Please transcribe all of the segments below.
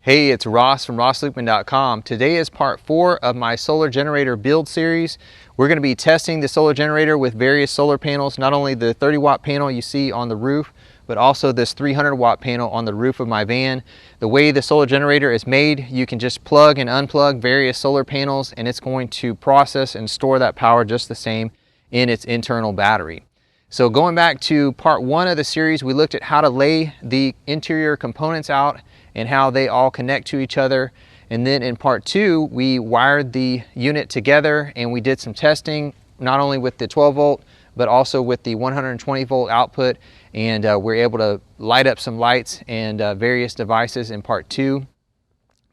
Hey, it's Ross from rosslukeman.com. Today is part 4 of my solar generator build series. We're going to be testing the solar generator with various solar panels, not only the 30 watt panel you see on the roof, but also this 300 watt panel on the roof of my van. The way the solar generator is made, you can just plug and unplug various solar panels and it's going to process and store that power just the same in its internal battery. So going back to part 1 of the series, we looked at how to lay the interior components out and how they all connect to each other. And then in part 2, we wired the unit together and we did some testing, not only with the 12 volt, but also with the 120 volt output. And we're able to light up some lights and various devices in part 2.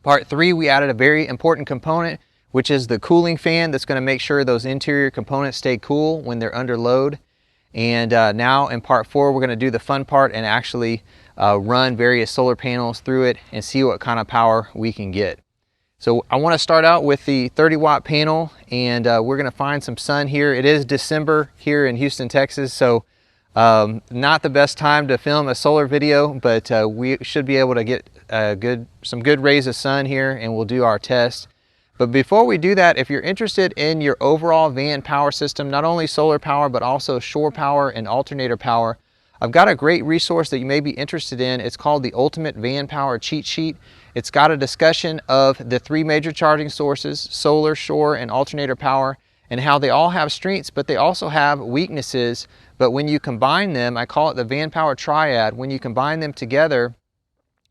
Part 3, we added a very important component, which is the cooling fan that's going to make sure those interior components stay cool when they're under load. And now in part 4, we're going to do the fun part and actually run various solar panels through it and see what kind of power we can get. So I want to start out with the 30 watt panel, and we're going to find some sun here. It is December here in Houston, Texas, so not the best time to film a solar video, but we should be able to get some good rays of sun here, and we'll do our test. But before we do that, if you're interested in your overall van power system, not only solar power, but also shore power and alternator power, I've got a great resource that you may be interested in. It's called the Ultimate Van Power Cheat Sheet. It's got a discussion of the 3 major charging sources, solar, shore, and alternator power, and how they all have strengths, but they also have weaknesses. But when you combine them, I call it the Van Power Triad, when you combine them together,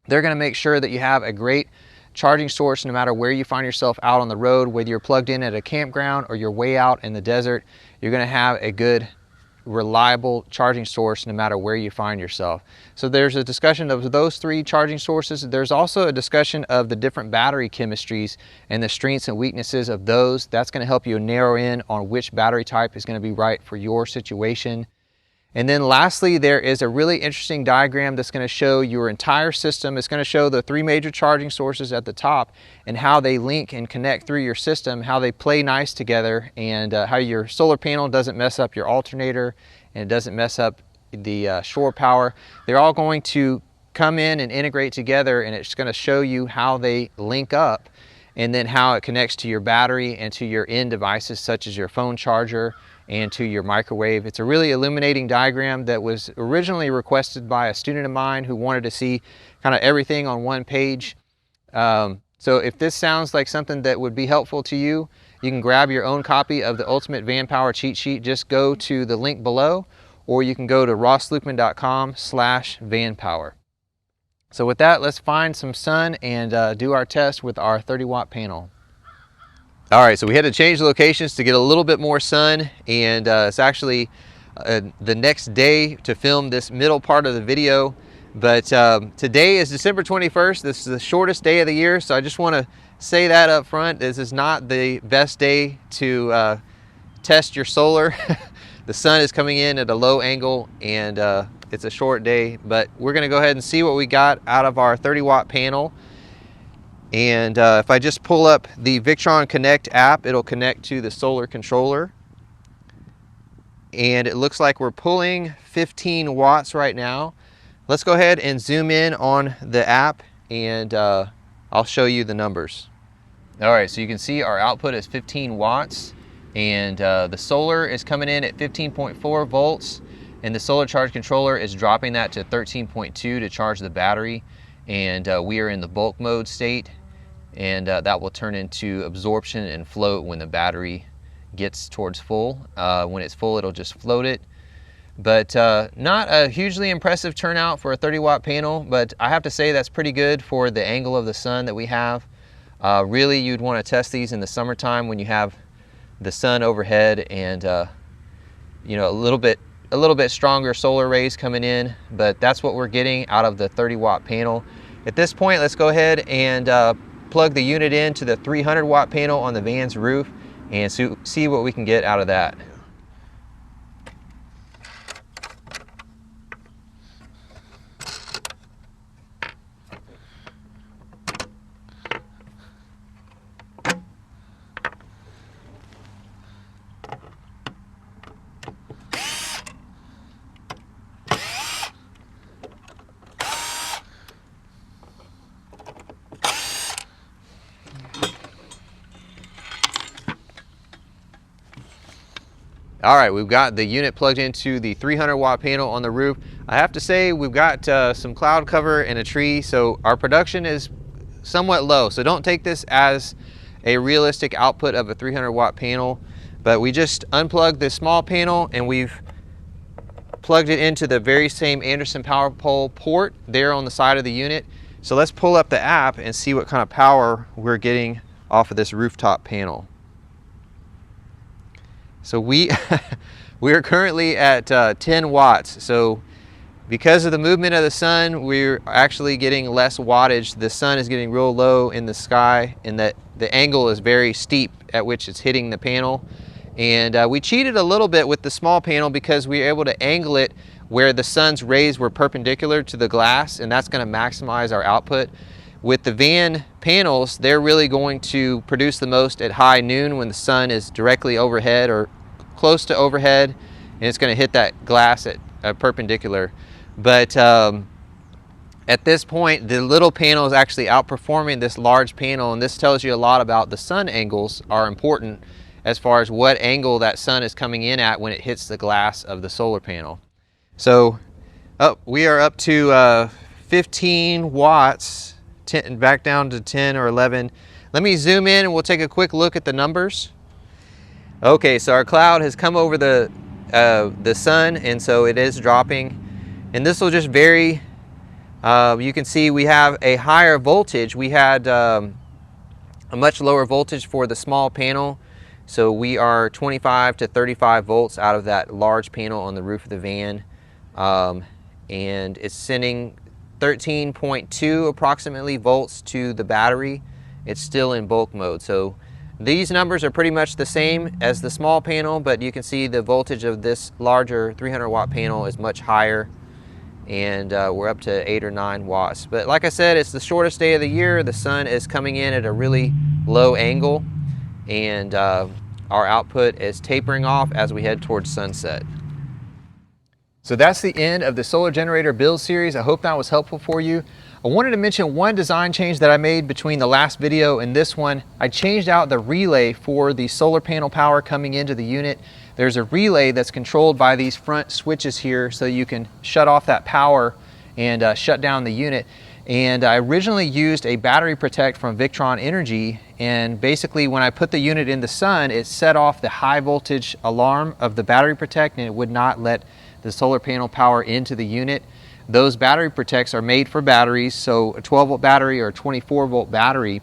they're going to make sure that you have a great charging source no matter where you find yourself out on the road. Whether you're plugged in at a campground or you're way out in the desert, you're going to have a good reliable charging source no matter where you find yourself. So there's a discussion of those 3 charging sources. There's also a discussion of the different battery chemistries and the strengths and weaknesses of those. That's going to help you narrow in on which battery type is going to be right for your situation. And then lastly, there is a really interesting diagram that's going to show your entire system. It's going to show the 3 major charging sources at the top and how they link and connect through your system, how they play nice together, and how your solar panel doesn't mess up your alternator and it doesn't mess up the shore power. They're all going to come in and integrate together, and it's going to show you how they link up and then how it connects to your battery and to your end devices such as your phone charger and to your microwave. It's a really illuminating diagram that was originally requested by a student of mine who wanted to see kind of everything on one page. So if this sounds like something that would be helpful to you, you can grab your own copy of the Ultimate Van Power Cheat Sheet. Just go to the link below, or you can go to rosslukeman.com/vanpower. So with that, let's find some sun and do our test with our 30 watt panel. All right, so we had to change locations to get a little bit more sun, and it's actually the next day to film this middle part of the video. But today is December 21st. This is the shortest day of the year, so I just want to say that up front. This is not the best day to test your solar. The sun is coming in at a low angle, and it's a short day, but we're going to go ahead and see what we got out of our 30 watt panel. And if I just pull up the Victron Connect app, it'll connect to the solar controller. And it looks like we're pulling 15 watts right now. Let's go ahead and zoom in on the app, and I'll show you the numbers. All right, so you can see our output is 15 watts, and the solar is coming in at 15.4 volts, and the solar charge controller is dropping that to 13.2 to charge the battery. And we are in the bulk mode state, and that will turn into absorption and float when the battery gets towards full. When it's full, it'll just float it. But not a hugely impressive turnout for a 30 watt panel, but I have to say that's pretty good for the angle of the sun that we have. Really, you'd want to test these in the summertime when you have the sun overhead and you know, a little bit stronger solar rays coming in, but that's what we're getting out of the 30 watt panel. At this point, let's go ahead and plug the unit into the 300 watt panel on the van's roof and see what we can get out of that. All right, we've got the unit plugged into the 300 watt panel on the roof. I have to say we've got some cloud cover and a tree, so our production is somewhat low. So don't take this as a realistic output of a 300 watt panel, but we just unplugged this small panel and we've plugged it into the very same Anderson power pole port there on the side of the unit. So let's pull up the app and see what kind of power we're getting off of this rooftop panel. So we are currently at 10 watts. So because of the movement of the sun, we're actually getting less wattage. The sun is getting real low in the sky, and that the angle is very steep at which it's hitting the panel. And we cheated a little bit with the small panel because we were able to angle it where the sun's rays were perpendicular to the glass, and that's going to maximize our output. With the van panels, they're really going to produce the most at high noon when the sun is directly overhead or close to overhead, and it's going to hit that glass at perpendicular. But at this point, the little panel is actually outperforming this large panel, and this tells you a lot about the sun angles are important as far as what angle that sun is coming in at when it hits the glass of the solar panel. So we are up to 15 watts. Back down to 10 or 11. Let me zoom in and we'll take a quick look at the numbers. Okay, so our cloud has come over the sun, and so it is dropping. And this will just vary. You can see we have a higher voltage. We had a much lower voltage for the small panel. So we are 25 to 35 volts out of that large panel on the roof of the van. And it's sending 13.2 approximately volts to the battery. It's still in bulk mode. So these numbers are pretty much the same as the small panel, but you can see the voltage of this larger 300 watt panel is much higher, and we're up to 8 or 9 watts. But like I said, it's the shortest day of the year. The sun is coming in at a really low angle, and our output is tapering off as we head towards sunset. So that's the end of the solar generator build series. I hope that was helpful for you. I wanted to mention one design change that I made between the last video and this one. I changed out the relay for the solar panel power coming into the unit. There's a relay that's controlled by these front switches here, so you can shut off that power and shut down the unit. And I originally used a battery protect from Victron Energy, and basically when I put the unit in the sun, it set off the high voltage alarm of the battery protect, and it would not let the solar panel power into the unit. Those battery protects are made for batteries, so a 12 volt battery or a 24 volt battery.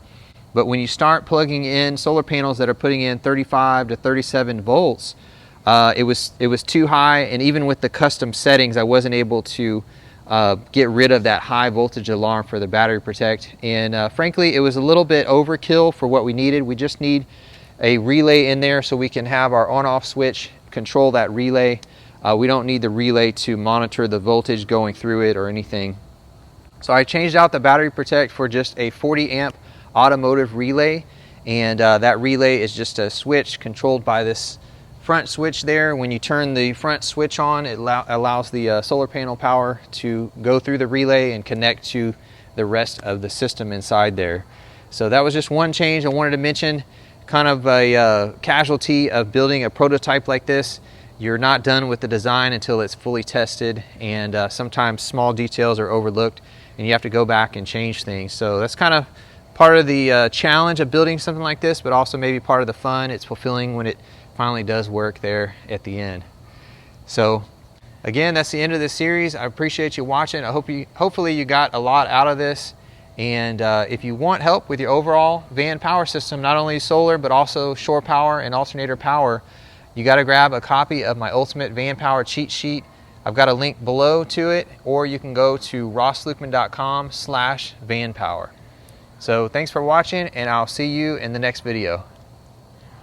But when you start plugging in solar panels that are putting in 35 to 37 volts, it was too high, and even with the custom settings, I wasn't able to get rid of that high voltage alarm for the battery protect. And frankly, it was a little bit overkill for what we needed. We just need a relay in there so we can have our on-off switch control that relay. We don't need the relay to monitor the voltage going through it or anything. So I changed out the battery protect for just a 40 amp automotive relay, and that relay is just a switch controlled by this front switch there. When you turn the front switch on, it allows the solar panel power to go through the relay and connect to the rest of the system inside there. So that was just one change I wanted to mention, kind of a casualty of building a prototype like this. You're not done with the design until it's fully tested, and sometimes small details are overlooked and you have to go back and change things. So that's kind of part of the challenge of building something like this, but also maybe part of the fun. It's fulfilling when it finally does work there at the end. So again, that's the end of this series. I appreciate you watching. Hopefully you got a lot out of this. And if you want help with your overall van power system, not only solar, but also shore power and alternator power, you got to grab a copy of my Ultimate Van Power Cheat Sheet. I've got a link below to it, or you can go to rosslukman.com/vanpower. So thanks for watching, and I'll see you in the next video.